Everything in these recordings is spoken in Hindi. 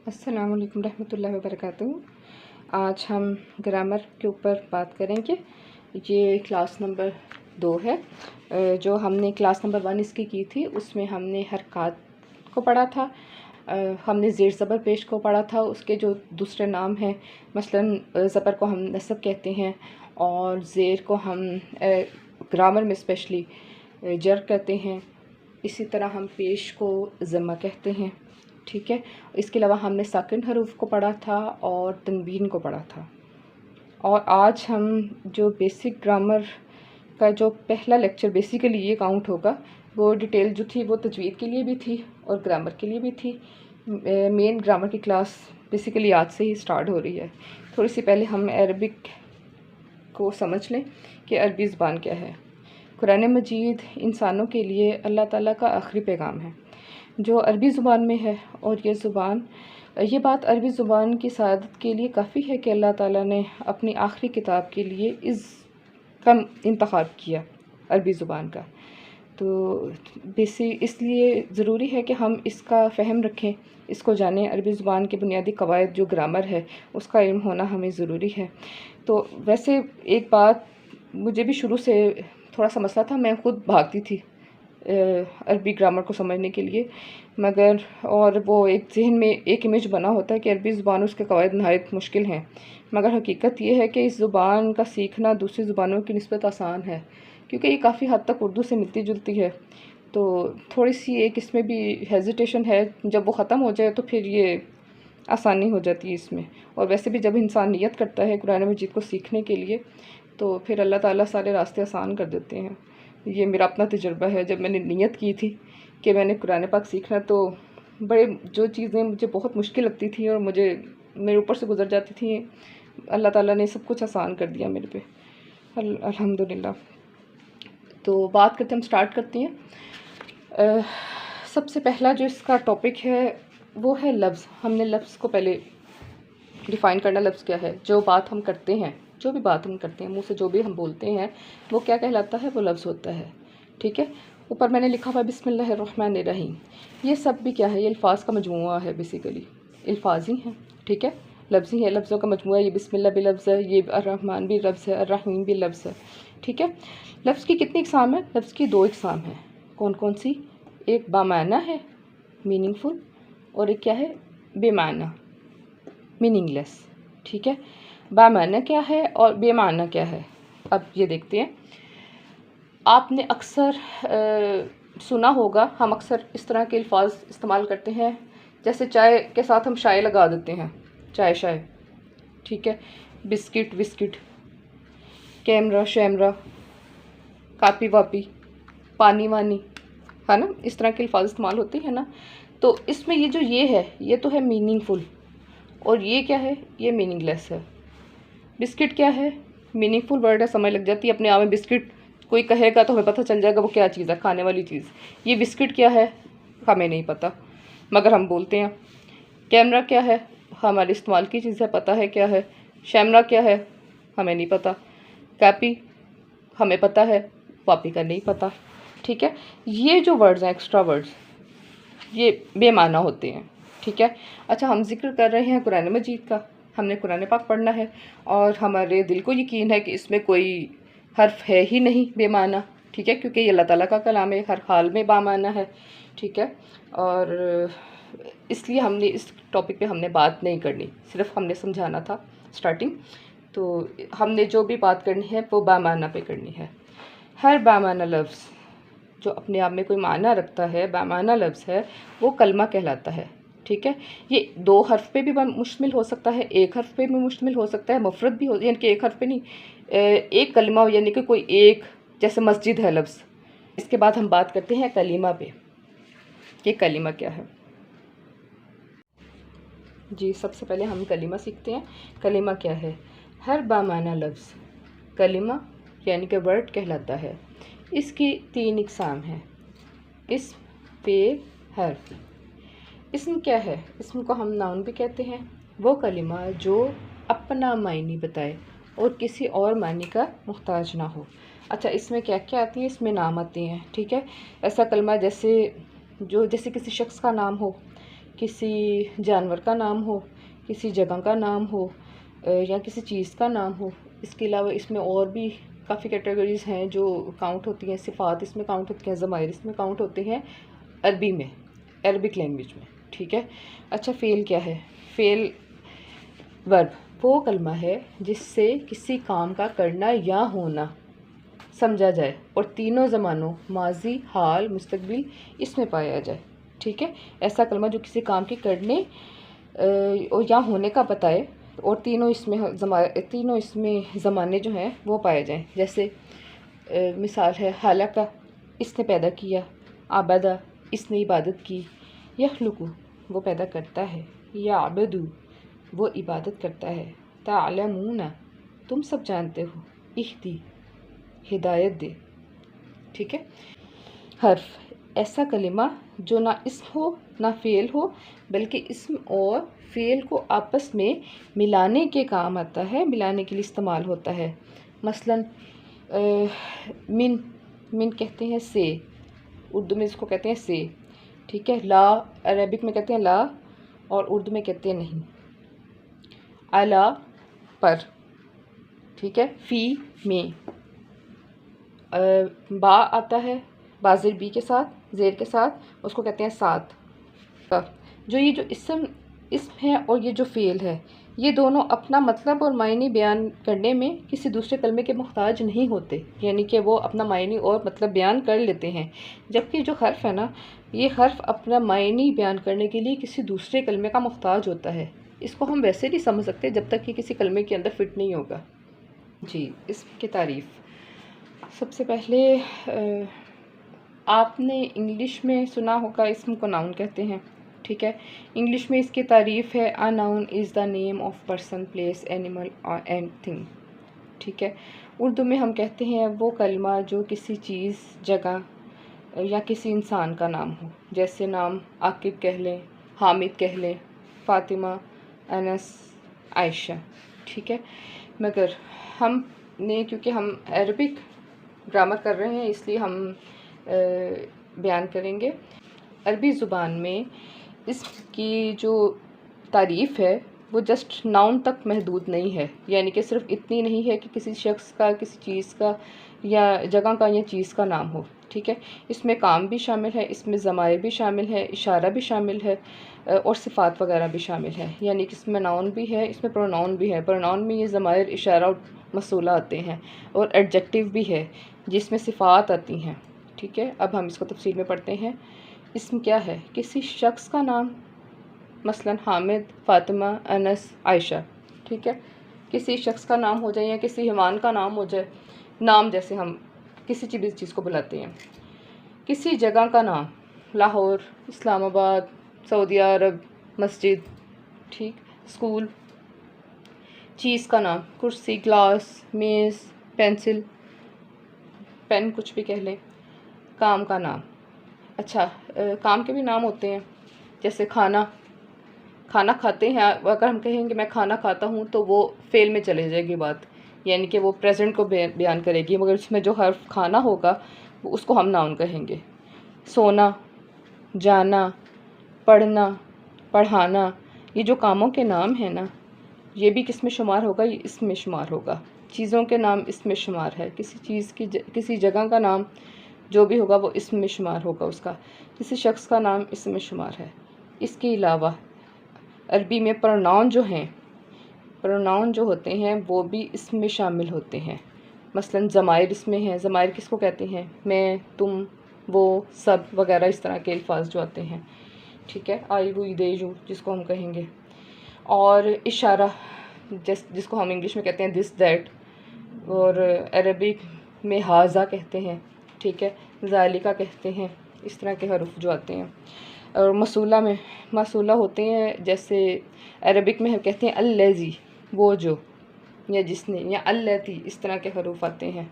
अस्सलाम वालेकुम रहमतुल्लाहि व बरकातुहू। आज हम ग्रामर के ऊपर बात करेंगे। ये क्लास नंबर 2 है। जो हमने क्लास नंबर 1 इसकी की थी उसमें हमने हरकत को पढ़ा था। हमने ज़ेर ज़बर पेश को पढ़ा था। उसके जो दूसरे नाम हैं, मसलन ज़बर को हम नस्ब कहते हैं और ज़ेर को हम ग्रामर में स्पेशली जर कहते हैं। इसी तरह हम पेश को ज़म्मा कहते हैं। ठीक है। इसके अलावा हमने साकिन हरूफ को पढ़ा था और तनवीन को पढ़ा था। और आज हम जो बेसिक ग्रामर का जो पहला लेक्चर बेसिकली ये काउंट होगा, वो डिटेल जो थी वो तजवीद के लिए भी थी और ग्रामर के लिए भी थी। मेन ग्रामर की क्लास बेसिकली आज से ही स्टार्ट हो रही है। थोड़ी सी पहले हम अरबिक को समझ लें कि अरबी ज़ुबान क्या है। कुरान मजीद इंसानों के लिए अल्लाह ताला का आखिरी पैगाम है जो अरबी ज़ुबान में है। और ये बात अरबी ज़ुबान की सआदत के लिए काफ़ी है कि अल्लाह ताला ने अपनी आखिरी किताब के लिए इसका इंतखाब किया अरबी ज़ुबान का। तो इसलिए ज़रूरी है कि हम इसका फ़हम रखें, इसको जानें। अरबी ज़ुबान के बुनियादी कवायद जो ग्रामर है उसका इल्म होना हमें ज़रूरी है। तो वैसे एक बात मुझे भी शुरू से थोड़ा सा मसला था, मैं ख़ुद भागती थी अरबी ग्रामर को समझने के लिए, मगर और वो एक जहन में एक इमेज बना होता है कि अरबी ज़ुबान उसके कवायद नहायत मुश्किल हैं। मगर हकीकत ये है कि इस ज़ुबान का सीखना दूसरी ज़ुबानों की निस्बत आसान है, क्योंकि ये काफ़ी हद तक उर्दू से मिलती जुलती है। तो थोड़ी सी एक इसमें भी हेजिटेशन है, जब वो ख़त्म हो जाए तो फिर ये आसानी हो जाती है इसमें। और वैसे भी जब इंसान नियत करता है कुरान मजीद को सीखने के लिए तो फिर अल्लाह ताला सारे रास्ते आसान कर देते हैं। ये मेरा अपना तजुर्बा है। जब मैंने नियत की थी कि मैंने कुरान पाक सीखना, तो बड़े जो चीज़ें मुझे बहुत मुश्किल लगती थी और मुझे मेरे ऊपर से गुज़र जाती थी, अल्लाह ताला ने सब कुछ आसान कर दिया मेरे पे, अल्हम्दुलिल्लाह। तो बात करते हम स्टार्ट करती हैं। सबसे पहला जो इसका टॉपिक है वो है लफ्ज़। हमने लफ्ज़ को पहले डिफ़ाइन करना, लफ्ज़ क्या है। जो बात हम करते हैं, जो भी बात हम करते हैं, मुंह से जो भी हम बोलते हैं वो क्या कहलाता है, वो लफ्ज़ होता है। ठीक है। ऊपर मैंने लिखा हुआ बिस्मिल्लाहिर्रहमानिर्रहीम। ये सब भी क्या है, ये अल्फाज का मजमूआ है। बेसिकली अल्फाज ही हैं। ठीक है, लफ्ज़ ही है, लफ्ज़ों का मजमूआ। ये बिस्मिल्लाह भी लफ्ज़ है, ये अर्रहमान भी लफ्ज़ है, अर्रहीम भी लफ्ज़ है। ठीक है। लफ्ज़ की कितनी इक़साम है? लफ्ज़ की 2 इक़साम है। कौन कौन सी? एक बामाना है, मीनिंगफुल, और एक क्या है, बेमाना, मीनिंगलेस। ठीक है। बामाना क्या है और बेमाना क्या है, अब ये देखते हैं। आपने अक्सर सुना होगा, हम अक्सर इस तरह के अल्फाज इस्तेमाल करते हैं, जैसे चाय के साथ हम शाय लगा देते हैं, चाय शाय। ठीक है। बिस्किट विस्किट, कैमरा शैमरा, कापी वापी, पानी वानी, है ना। इस तरह के अल्फाज इस्तेमाल होते हैं ना। तो इसमें ये जो ये है, ये तो है मीनिंगफुल, और ये क्या है, ये मीनिंगलेस है। बिस्किट क्या है, मीनिंगफुल वर्ड है, समझ लग जाती है अपने आप में। बिस्किट कोई कहेगा तो हमें पता चल जाएगा वो क्या चीज़ है, खाने वाली चीज़। ये बिस्किट क्या है, हमें नहीं पता, मगर हम बोलते हैं। कैमरा क्या है, हमारे इस्तेमाल की चीज़ है, पता है क्या है। शैमरा क्या है, हमें नहीं पता। कापी हमें पता है, वापी का नहीं पता। ठीक है। ये जो वर्ड्स हैं, एक्स्ट्रा वर्ड्स, ये बेमाना होते हैं। ठीक है। अच्छा, हम जिक्र कर रहे हैं कुरान मजीद का, हमने कुरान पाक पढ़ना है और हमारे दिल को यकीन है कि इसमें कोई हर्फ है ही नहीं बेमाना। ठीक है, क्योंकि ये अल्लाह ताला का कलाम है, हर हाल में बामाना है। ठीक है। और इसलिए हमने इस टॉपिक पे हमने बात नहीं करनी, सिर्फ हमने समझाना था स्टार्टिंग। तो हमने जो भी बात करनी है वो बामाना पे करनी है। हर बामाना लफ्ज़ जो अपने आप में कोई माना रखता है, बामाना लफ्ज़ है, वो कलमा कहलाता है। ठीक है। ये 2 हर्फ पे भी मुश्तमिल हो सकता है, 1 हर्फ पे भी मुश्तमिल हो सकता है, मुफरद भी हो, यानी कि 1 हर्फ पे नहीं, एक कलिमा, यानी कि कोई एक, जैसे मस्जिद है लफ्ज़। इसके बाद हम बात करते हैं कलीमा पे कि कलीमा क्या है। जी, सबसे पहले हम कलीमा सीखते हैं। कलीमा क्या है? हर बामाना लफ्ज़ कलीमा यानी कि वर्ड कहलाता है। इसकी 3 इक़साम हैं, इस्म, फ़ेल, हर्फ। इस्म क्या है? इस्म को हम नाउन भी कहते हैं। वो कलिमा जो अपना मायने बताए और किसी और मायने का मुहताज ना हो। अच्छा, इसमें क्या क्या आती है? इसमें नाम आते हैं। ठीक है। ऐसा कलमा जैसे किसी शख्स का नाम हो, किसी जानवर का नाम हो, किसी जगह का नाम हो या किसी चीज़ का नाम हो। इसके अलावा इसमें और भी काफ़ी कैटेगरीज़ हैं जो काउंट होती हैं। सिफ़ात इसमें काउंट होती हैं, ज़माइर इसमें काउंट होते हैं अरबी में, अरबिक लैंग्वेज में। ठीक है। अच्छा, फ़ेल क्या है? फ़ेल वर्ब वो कलमा है जिससे किसी काम का करना या होना समझा जाए और तीनों ज़मानों माजी, हाल, मुस्तकबिल इसमें पाया जाए। ठीक है। ऐसा कलमा जो किसी काम के करने और या होने का बताए और तीनों इसमें ज़माने जो हैं वो पाए जाएं। जैसे मिसाल है हालाका इसने पैदा किया, आबदा इसने इबादत की, यखलुकु वो पैदा करता है, या आबदू वो इबादत करता है, तालमूना तुम सब जानते हो, इहदी हिदायत दे। ठीक है। हर्फ ऐसा कलिमा जो ना इस्म हो ना फ़ेल हो बल्कि इस्म और फ़ेल को आपस में मिलाने के काम आता है, मिलाने के लिए इस्तेमाल होता है। मसलन मिन कहते हैं से, उर्दू में इसको कहते हैं से। ठीक है। ला अरबिक में कहते हैं ला और उर्दू में कहते हैं नहीं। अला पर। ठीक है। फ़ी में बा आता है, बाज़िर बी के साथ, ज़ेर के साथ, उसको कहते हैं साथ का। जो ये जो इस्म है और ये जो फ़ेल है, ये दोनों अपना मतलब और मायने बयान करने में किसी दूसरे कलमे के मोहताज नहीं होते, यानी कि वो अपना मायने और मतलब बयान कर लेते हैं। जबकि जो हर्फ है ना, ये हर्फ अपना मायने बयान करने के लिए किसी दूसरे कलमे का मोहताज होता है। इसको हम वैसे नहीं समझ सकते जब तक कि किसी कलमे के अंदर फिट नहीं होगा। जी, इस्म की तारीफ़। सबसे पहले आपने इंग्लिश में सुना होगा इस्म को नाउन कहते हैं। ठीक है। इंग्लिश में इसकी तारीफ़ है a noun is the name of person, place, animal and thing. ठीक है। उर्दू में हम कहते हैं वो कलमा जो किसी चीज़, जगह या किसी इंसान का नाम हो। जैसे नाम आकिब कह लें, हामिद कह लें, फ़ातिमा, अनस, आयशा। ठीक है। मगर हमने क्योंकि हम अरबिक ग्रामर कर रहे हैं इसलिए हम बयान करेंगे। अरबी ज़ुबान में इसकी जो तारीफ़ है वो जस्ट नाउन तक महदूद नहीं है, यानी कि सिर्फ इतनी नहीं है कि किसी शख्स का, किसी चीज़ का या जगह का या चीज़ का नाम हो। ठीक है। इसमें काम भी शामिल है, इसमें ज़माइर भी शामिल है, इशारा भी शामिल है और सिफ़ात वगैरह भी शामिल है। यानी कि इसमें नाउन भी है, इसमें प्रोनाउन भी है। प्रोनाउन में ये ज़माइर, इशारा और मसूला आते हैं और एडजेक्टिव भी है जिसमें सिफ़ात आती हैं। ठीक है। अब हम इसको तफसील में पढ़ते हैं। इसमें क्या है? किसी शख्स का नाम, मसलन हामिद, फ़ातिमा, अनस, आयशा। ठीक है। किसी शख्स का नाम हो जाए या किसी हैवान का नाम हो जाए, नाम जैसे हम किसी चीज़ को बुलाते हैं। किसी जगह का नाम, लाहौर, इस्लामाबाद, सऊदी अरब, मस्जिद। ठीक। स्कूल। चीज़ का नाम, कुर्सी, ग्लास, मेज़, पेंसिल, पेन कुछ भी कह लें। काम का नाम, अच्छा काम के भी नाम होते हैं। जैसे खाना खाते हैं, अगर हम कहेंगे मैं खाना खाता हूँ तो वो फ़ेल में चले जाएगी बात, यानी कि वो प्रेजेंट को बयान करेगी, मगर उसमें जो हर्फ खाना होगा वो उसको हम नाउन कहेंगे। सोना, जाना, पढ़ना, पढ़ाना, ये जो कामों के नाम हैं ना, ये भी किस में शुमार होगा? ये इसमें शुमार होगा। चीज़ों के नाम इसमें शुमार है। किसी चीज़ की किसी जगह का नाम जो भी होगा वो इसमें शुमार होगा उसका। किसी शख्स का नाम इसमें शुमार है। इसके अलावा अरबी में प्रोनाउन जो हैं, प्रोनाउन जो होते हैं वो भी इसमें शामिल होते हैं। मसलन ज़माइर इसमें हैं। ज़माइर किसको कहते हैं? मैं, तुम, वो, सब वगैरह इस तरह के अल्फाज जो आते हैं। ठीक है। आई, हुई, दे, यू जिसको हम कहेंगे। और इशारा जिसको हम इंग्लिश में कहते हैं दिस, दैट, और अरबिक में हाजा कहते हैं। ठीक है। ज़ालिका कहते हैं। इस तरह के हरूफ जो आते हैं। और मसूला होते हैं, जैसे अरबिक में हम कहते हैं अल्लज़ी, वो जो, या जिसने, या अल्लती, इस तरह के हरूफ आते हैं।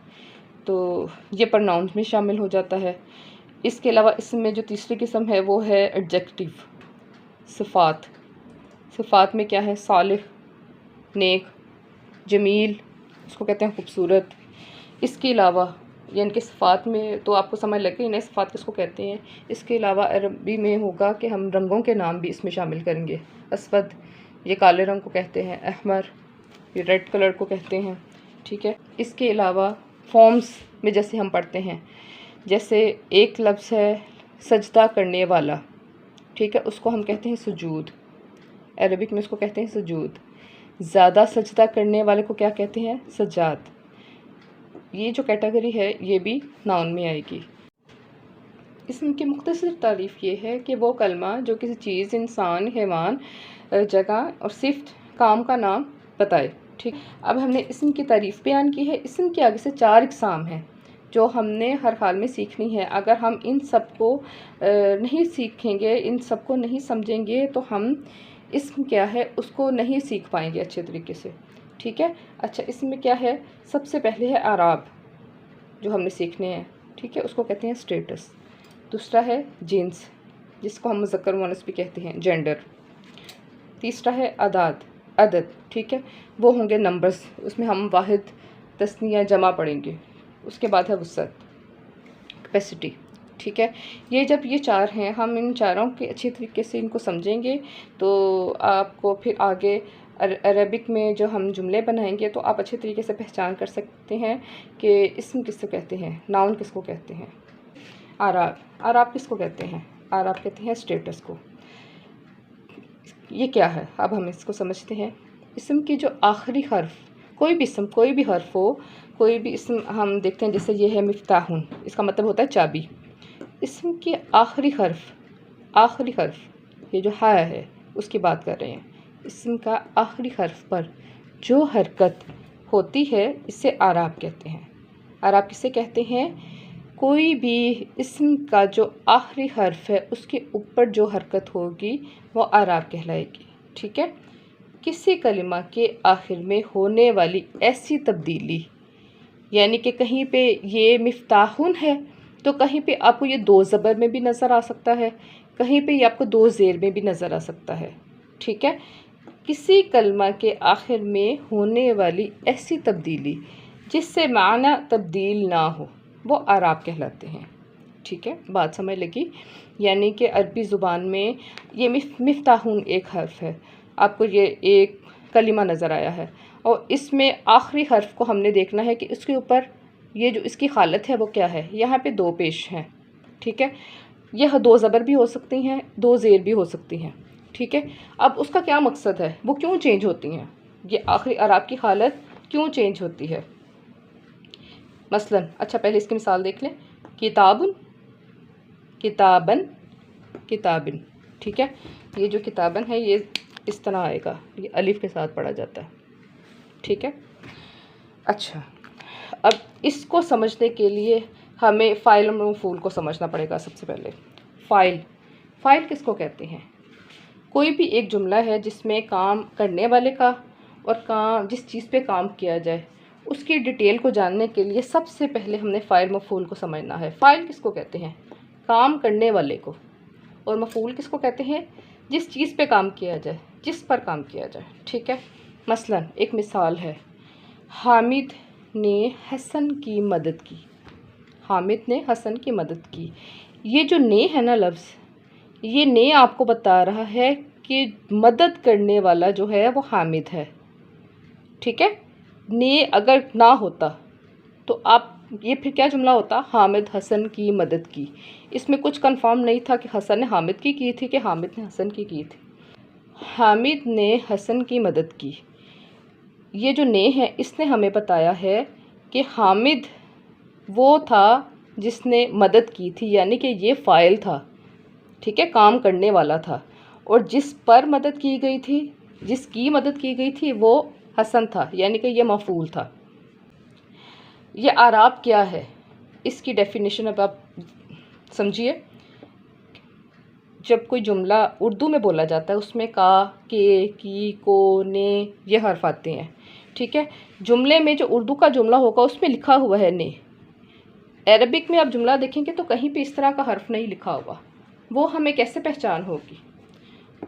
तो ये प्रोनाउन में शामिल हो जाता है। इसके अलावा इसमें जो तीसरी किस्म है वो है एडजेक्टिव, सिफ़ात। सिफ़ात में क्या है? सालिह, नेक, जमील, इसको कहते हैं खूबसूरत। इसके अलावा यानी कि सिफ़ात में तो आपको समझ लग गई ना सिफ़ात किसको कहते हैं। इसके अलावा अरबी में होगा कि हम रंगों के नाम भी इसमें शामिल करेंगे। अस्वद, ये काले रंग को कहते हैं। अहमर, ये रेड कलर को कहते हैं। ठीक है, इसके अलावा फॉर्म्स में जैसे हम पढ़ते हैं, जैसे एक लफ्ज़ है सजदा करने वाला, ठीक है, उसको हम कहते हैं सुजूद। अरबिक में उसको कहते हैं सुजूद। ज़्यादा सजदा करने वाले को क्या कहते हैं? सजाद। ये जो कैटेगरी है ये भी नाउन में आएगी। इसम की मुख्तसर तारीफ़ ये है कि वो कलमा जो किसी चीज़, इंसान, हैवान, जगह और सिफ्त, काम का नाम बताए। ठीक, अब हमने इसम की तारीफ़ बयान की है। इसम के आगे से 4 इक़साम हैं जो हमने हर हाल में सीखनी है। अगर हम इन सब को नहीं सीखेंगे, इन सब को नहीं समझेंगे तो हम इसम क्या है उसको नहीं सीख पाएंगे अच्छे तरीके से। ठीक है, अच्छा, इसमें क्या है? सबसे पहले है आराब जो हमने सीखने हैं। ठीक है, उसको कहते हैं स्टेटस। दूसरा है जिन्स, जिसको हम मुज़क्कर मुअन्नस भी कहते हैं, जेंडर। तीसरा है अदाद, अदद। ठीक है, वो होंगे नंबर्स, उसमें हम वाहिद, तस्निया, जमा पढ़ेंगे। उसके बाद है वुसअत, कैपेसिटी। ठीक है, ये जब ये 4 हैं, हम इन चारों के अच्छे तरीके से इनको समझेंगे तो आपको फिर आगे अरबिक में जो हम जुमले बनाएंगे तो आप अच्छे तरीके से पहचान कर सकते हैं कि इसम किसको कहते हैं, नाउन किसको कहते हैं। आराब, आराब किसको कहते हैं? आराब कहते हैं स्टेटस को। ये क्या है, अब हम इसको समझते हैं। इसम की जो आखिरी हर्फ, कोई भी इसम, कोई भी हर्फ हो, कोई भी इसम हम देखते हैं, जैसे ये है मिफ्ताहुन, इसका मतलब होता है चाबी। इसम की आखिरी हर्फ, ये जो हा है उसकी बात कर रहे हैं। इसम का आखिरी हर्फ पर जो हरकत होती है इसे आराब कहते हैं। आराब किसे कहते हैं? कोई भी इसम का जो आखिरी हर्फ है उसके ऊपर जो हरकत होगी वो आराब कहलाएगी। ठीक है, किसी कलिमा के आखिर में होने वाली ऐसी तब्दीली, यानी कि कहीं पे ये मिफ्ताहुन है तो कहीं पे आपको ये 2 ज़बर में भी नज़र आ सकता है, कहीं पे ये आपको 2 ज़ेर में भी नज़र आ सकता है। ठीक है, किसी कलमा के आखिर में होने वाली ऐसी तब्दीली जिससे माना तब्दील ना हो वो आराब कहलाते हैं। ठीक है, बात समझ लगी? यानी कि अरबी ज़ुबान में ये मिफ्ताहुन एक हर्फ है, आपको ये एक कलिमा नज़र आया है और इसमें आखिरी हर्फ को हमने देखना है कि इसके ऊपर ये जो इसकी हालत है वो क्या है। यहाँ पे 2 पेश हैं। ठीक है, यह 2 ज़बर भी हो सकती हैं, 2 ज़ेर भी हो सकती हैं। ठीक है, अब उसका क्या मकसद है, वो क्यों चेंज होती हैं, ये आखिरी अराब की हालत क्यों चेंज होती है। मसलन, अच्छा पहले इसकी मिसाल देख लें। किताबुन, किताबन, किताबिन। ठीक है, ये जो किताबन है ये इस तरह आएगा, ये अलिफ के साथ पढ़ा जाता है। ठीक है, अच्छा, अब इसको समझने के लिए हमें फ़ाइल और मफ़ूल को समझना पड़ेगा। सबसे पहले फ़ाइल किसको कहते हैं? कोई भी एक जुमला है जिसमें काम करने वाले का और काम, जिस चीज़ पे काम किया जाए उसकी डिटेल को जानने के लिए सबसे पहले हमने फ़ाइल मफ़ूल को समझना है। फ़ाइल किसको कहते हैं? काम करने वाले को। और मफ़ूल किसको कहते हैं? जिस चीज़ पे काम किया जाए, जिस पर काम किया जाए। ठीक है, मसलन एक मिसाल है, हामिद ने हसन की मदद की। हामिद ने हसन की मदद की। ये जो ने है ना लफ्ज़, ये ने आपको बता रहा है कि मदद करने वाला जो है वो हामिद है। ठीक है, ने अगर ना होता तो आप ये फिर क्या जुमला होता? हामिद हसन की मदद की। इसमें कुछ कंफर्म नहीं था कि हसन ने हामिद की थी कि हामिद ने हसन की थी। हामिद ने हसन की मदद की, ये जो ने है इसने हमें बताया है कि हामिद वो था जिसने मदद की थी, यानी कि ये फ़ाइल था। ठीक है, काम करने वाला था, और जिस पर मदद की गई थी, जिसकी मदद की गई थी वो हसन था, यानी कि ये मफ़ूल था। ये आराब क्या है, इसकी डेफिनेशन अब आप समझिए। जब कोई जुमला उर्दू में बोला जाता है उसमें का, के, की, को, ने ये हर्फ आते हैं। ठीक है, जुमले में जो उर्दू का जुमला होगा उसमें लिखा हुआ है ने। अरबिक में आप जुमला देखेंगे तो कहीं पे इस तरह का हर्फ नहीं लिखा होगा, वो हमें कैसे पहचान होगी?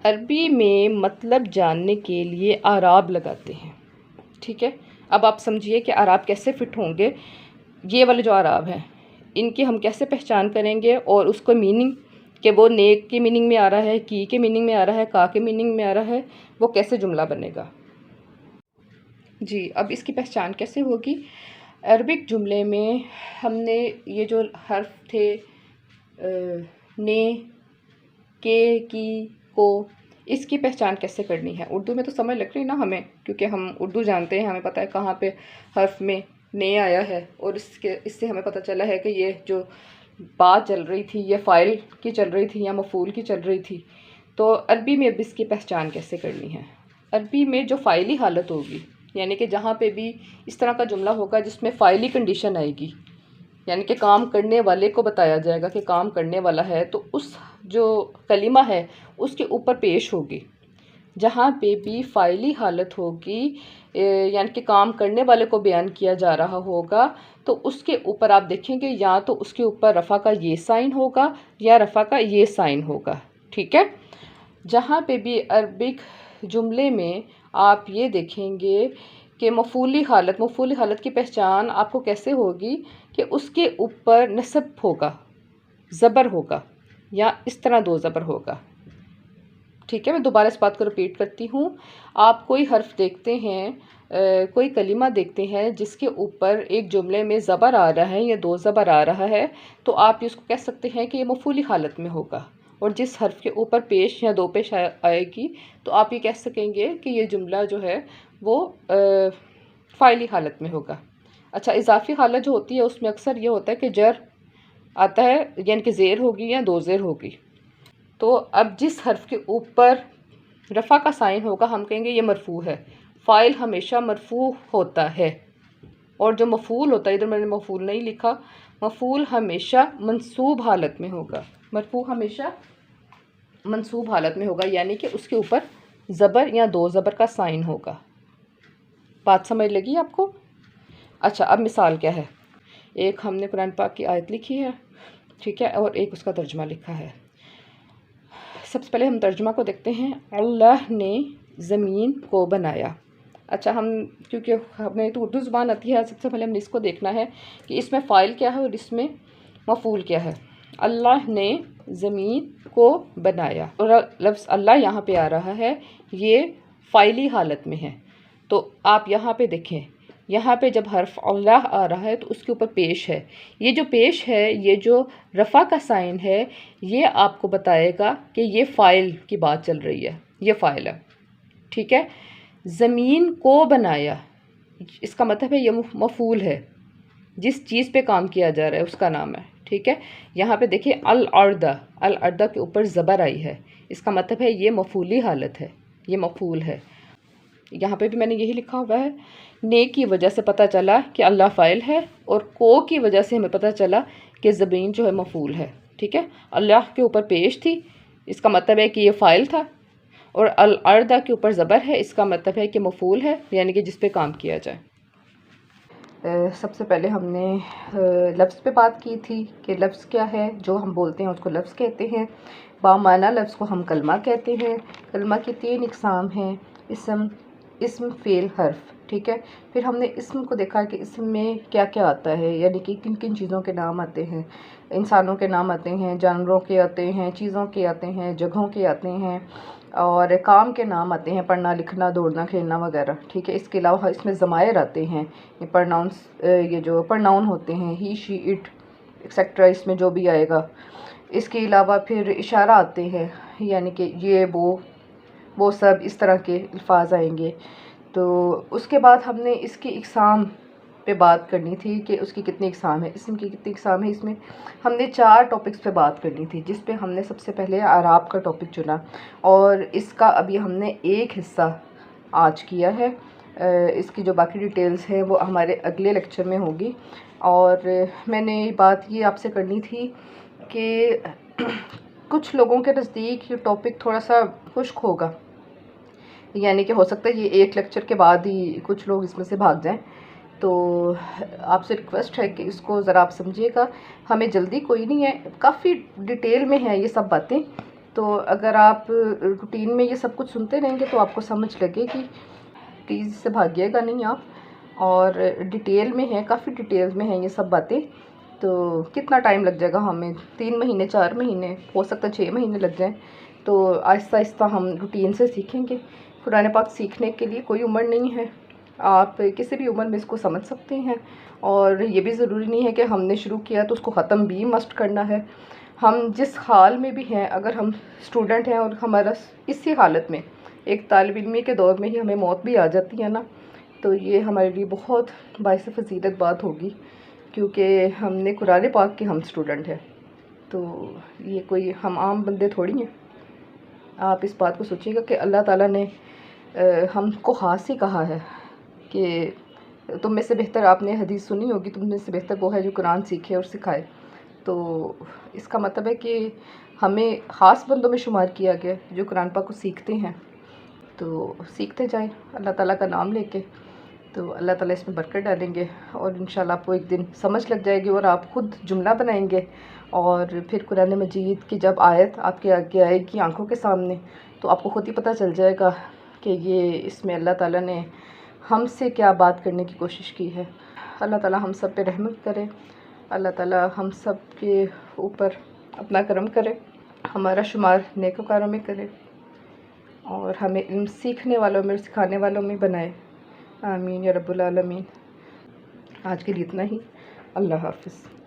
अरबी में मतलब जानने के लिए आराब लगाते हैं। ठीक है, अब आप समझिए कि आराब कैसे फ़िट होंगे। ये वाले जो आराब हैं इनकी हम कैसे पहचान करेंगे और उसको मीनिंग कि वो नेक के मीनिंग में आ रहा है, की के मीनिंग में आ रहा है, का के मीनिंग में आ रहा है, वो कैसे जुमला बनेगा। जी, अब इसकी पहचान कैसे होगी। अरबिक जुमले में हमने ये जो हर्फ थे ने, के, की, को, इसकी पहचान कैसे करनी है। उर्दू में तो समझ लग रही ना हमें, क्योंकि हम उर्दू जानते हैं, हमें पता है कहाँ पे हर्फ में ने आया है, और इससे हमें पता चला है कि ये जो बात चल रही थी ये फ़ाइल की चल रही थी या मफ़ूल की चल रही थी। तो अरबी में अब इसकी पहचान कैसे करनी है। अरबी में जो फ़ाइली हालत होगी, यानी कि जहाँ पे भी इस तरह का जुमला होगा जिसमें फ़ाइली कंडीशन आएगी, यानी कि काम करने वाले को बताया जाएगा कि काम करने वाला है, तो उस जो कलिमा है उसके ऊपर पेश होगी। जहाँ पे भी फ़ाइली हालत होगी, यानी कि काम करने वाले को बयान किया जा रहा होगा, तो उसके ऊपर आप देखेंगे या तो उसके ऊपर रफ़ा का ये साइन होगा या रफ़ा का ये साइन होगा। ठीक है। जहाँ पे भी अरबिक जुमले में आप ये देखेंगे कि मफ़ूली हालत की पहचान आपको कैसे होगी कि उसके ऊपर नस्ब होगा, ज़बर होगा, या इस तरह दो ज़बर होगा। ठीक है, मैं दोबारा इस बात को रिपीट करती हूँ। आप कोई हर्फ देखते हैं, कोई कलिमा देखते हैं जिसके ऊपर एक जुमले में ज़बर आ रहा है या दो ज़बर आ रहा है, तो आप इसको कह सकते हैं कि ये मफ़ूली हालत में होगा। और जिस हर्फ के ऊपर पेश या दो पेश आएगी, तो आप ये कह सकेंगे कि ये जुमला जो है वो फ़ाइली हालत में होगा। अच्छा, इजाफ़ी हालत जो होती है उसमें अक्सर ये होता है कि जर आता है, यानी कि ज़ेर होगी या दो ज़ेर होगी। तो अब जिस हर्फ के ऊपर रफ़ा का साइन होगा हम कहेंगे ये मरफ़ू है। फ़ाइल हमेशा मरफ़ू होता है, और जो मफ़ूल होता है, इधर मैंने मफ़ूल नहीं लिखा, मफ़ूल हमेशा मंसूब हालत में होगा। मरफ़ू हमेशा मंसूब हालत में होगा, यानी कि उसके ऊपर ज़बर या दो ज़बर का साइन होगा। बात समझ लगी आपको। अच्छा, अब मिसाल क्या है। एक हमने कुरान पाक की आयत लिखी है, ठीक है, और एक उसका तर्जुमा लिखा है। सबसे पहले हम तर्जुमा को देखते हैं। अल्लाह ने ज़मीन को बनाया। अच्छा, हम क्योंकि हमें तो उर्दू ज़ुबान आती है, सबसे पहले हमने इसको देखना है कि इसमें फ़ाइल क्या है और इसमें मफ़ूल क्या है। अल्लाह ने ज़मीन को बनाया, और लफ्ज़ अल्लाह यहाँ पे आ रहा है, ये फ़ाइली हालत में है। तो आप यहाँ पे देखें, यहाँ पे जब हर्फ अल्लाह आ रहा है तो उसके ऊपर पेश है। ये जो पेश है, ये जो रफ़ा का साइन है, ये आपको बताएगा कि ये फ़ाइल की बात चल रही है, ये फ़ाइल है। ठीक है। ज़मीन को बनाया, इसका मतलब है ये मफ़ूल है, जिस चीज़ पे काम किया जा रहा है उसका नाम है। ठीक है। यहाँ पे देखिए अल-अर्दा के ऊपर ज़बर आई है, इसका मतलब है ये मफ़ूली हालत है, ये मफ़ूल है। यहाँ पे भी मैंने यही लिखा हुआ है। ने की वजह से पता चला कि अल्लाह फ़ाइल है, और को की वजह से हमें पता चला कि ज़मीन जो है मफ़ूल है। ठीक है। अल्लाह के ऊपर पेश थी, इसका मतलब है कि ये फ़ाइल था, और अल-अर्दा के ऊपर ज़बर है, इसका मतलब है कि मफ़ूल है, यानी कि जिस पे काम किया जाए। सबसे पहले हमने लफ्ज़ पे बात की थी कि लफ्ज़ क्या है, जो हम बोलते हैं उसको लफ्ज़ कहते हैं। बामाना लफ्ज़ को हम कलमा कहते हैं। कलमा की 3 इक़साम हैं, इस्म, फ़ेल, हर्फ। ठीक है। फिर हमने इस्म को देखा कि इस्म में क्या क्या आता है, यानी कि किन किन चीज़ों के नाम आते हैं। इंसानों के नाम आते हैं, जानवरों के आते हैं, चीज़ों के आते हैं, जगहों के आते हैं, और काम के नाम आते हैं, पढ़ना लिखना दौड़ना खेलना वगैरह। ठीक है। इसके अलावा इसमें ज़मायर आते हैं, ये प्रनाउंस, ये जो प्रनाउन होते हैं, ही, शी, इट एक्सेट्रा, इसमें जो भी आएगा। इसके अलावा फिर इशारा आते हैं, यानी कि ये वो सब इस तरह के अल्फाज आएंगे। तो उसके बाद हमने इसकी इक़साम पे बात करनी थी कि उसकी कितनी इक़साम है, इस्म की कितनी इक़साम है। इसमें हमने 4 टॉपिक्स पे बात करनी थी, जिस पे हमने सबसे पहले आराब का टॉपिक चुना, और इसका अभी हमने एक हिस्सा आज किया है। इसकी जो बाकी डिटेल्स हैं वो हमारे अगले लेक्चर में होगी। और मैंने बात ये आपसे करनी थी कि कुछ लोगों के नज़दीक ये टॉपिक थोड़ा सा खुश्क होगा, यानी कि हो सकता है ये एक लेक्चर के बाद ही कुछ लोग इसमें से भाग जाएं। तो आपसे रिक्वेस्ट है कि इसको ज़रा आप समझिएगा। हमें जल्दी कोई नहीं है, काफ़ी डिटेल में है ये सब बातें। तो अगर आप रूटीन में ये सब कुछ सुनते रहेंगे तो आपको समझ लगेगी, प्लीज़ इससे भागिएगा नहीं आप। और डिटेल में है, काफ़ी डिटेल में है ये सब बातें। तो कितना टाइम लग जाएगा हमें, 3 महीने 4 महीने, हो सकता है 6 महीने लग जाएं। तो आहिस्ता आहिस्ता हम रूटीन से सीखेंगे। कुरान पाक सीखने के लिए कोई उम्र नहीं है, आप किसी भी उम्र में इसको समझ सकते हैं। और ये भी ज़रूरी नहीं है कि हमने शुरू किया तो उसको ख़त्म भी मस्ट करना है। हम जिस हाल में भी हैं, अगर हम स्टूडेंट हैं और हमारा इसी हालत में एक तालिब इल्मी के दौर में ही हमें मौत भी आ जाती है ना, तो ये हमारे लिए बहुत बाइस फ़ज़ीलत बात होगी, क्योंकि हमने कुरान पाक के हम स्टूडेंट हैं। तो ये कोई हम आम बंदे थोड़ी हैं। आप इस बात को सोचिएगा कि अल्लाह ताला ने हमको हाथ से कहा है कि तुम में से बेहतर, आपने हदीस सुनी होगी, तुम में से बेहतर वो है जो कुरान सीखे और सिखाए। तो इसका मतलब है कि हमें ख़ास बंदों में शुमार किया गया जो कुरान पाक को सीखते हैं। तो सीखते जाएं अल्लाह ताला का नाम लेके, तो अल्लाह ताला इसमें बरकत डालेंगे और इंशाल्लाह आपको एक दिन समझ लग जाएगी और आप ख़ुद जुमला बनाएंगे। और फिर कुरान मजीद की जब आयत आपके आगे आएगी आंखों के सामने, तो आपको ख़ुद ही पता चल जाएगा कि ये इसमें अल्लाह ताला ने हमसे क्या बात करने की कोशिश की है। अल्लाह ताला हम सब पे रहमत करे, अल्लाह ताला हम सब के ऊपर अपना करम करे, हमारा शुमार नेकोकारों में करे और हमें इल्म सीखने वालों में, सिखाने वालों में बनाए। आमीन या रब्बुल आलमीन। आज के लिए इतना ही। अल्लाह हाफ़िज़।